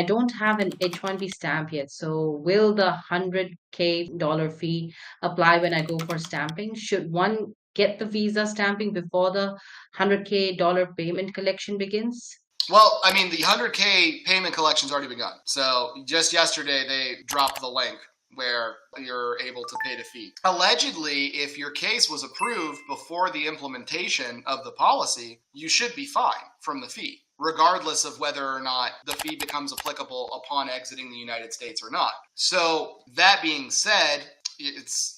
I don't have an H1B stamp yet. So will the $100k fee apply when I go for stamping? Should one get the visa stamping before the $100k payment collection begins? Well, I mean, the 100K payment collection's already begun. So just yesterday, they dropped the link where you're able to pay the fee. Allegedly, if your case was approved before the implementation of the policy, you should be fine from the fee, regardless of whether or not the fee becomes applicable upon exiting the United States or not. So that being said,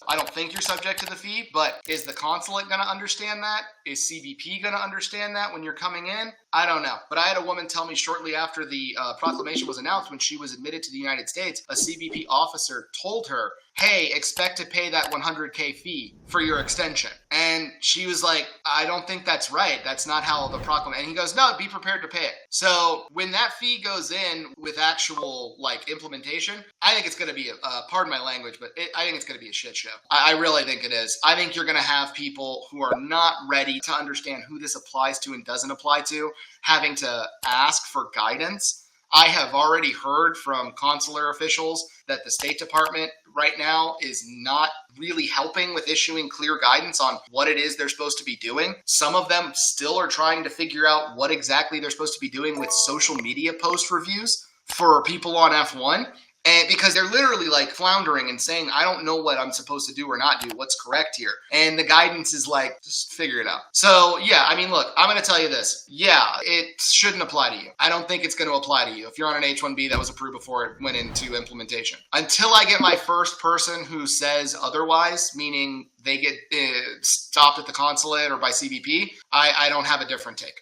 I don't think you're subject to the fee, but is the consulate going to understand that? Is CBP going to understand that when you're coming in? I don't know. But I had a woman tell me shortly after the proclamation was announced, when she was admitted to the United States, a CBP officer told her, hey, expect to pay that 100K fee for your extension. And she was like, I don't think that's right. That's not how the proclamation. And he goes, no, be prepared to pay it. So when that fee goes in with actual implementation, I think it's going to be, pardon my language, but I think it's going to be a shit show. I really think it is. I think you're going to have people who are not ready to understand who this applies to and doesn't apply to, having to ask for guidance. I have already heard from consular officials that the State Department right now is not really helping with issuing clear guidance on what it is they're supposed to be doing. Some of them still are trying to figure out what exactly they're supposed to be doing with social media post reviews for people on F1. And because they're literally floundering and saying, I don't know what I'm supposed to do or not do, what's correct here. And the guidance is just figure it out. So yeah, I mean, look, I'm going to tell you this. Yeah, it shouldn't apply to you. I don't think it's going to apply to you if you're on an H1B that was approved before it went into implementation. Until I get my first person who says otherwise, meaning they get stopped at the consulate or by CBP, I don't have a different take.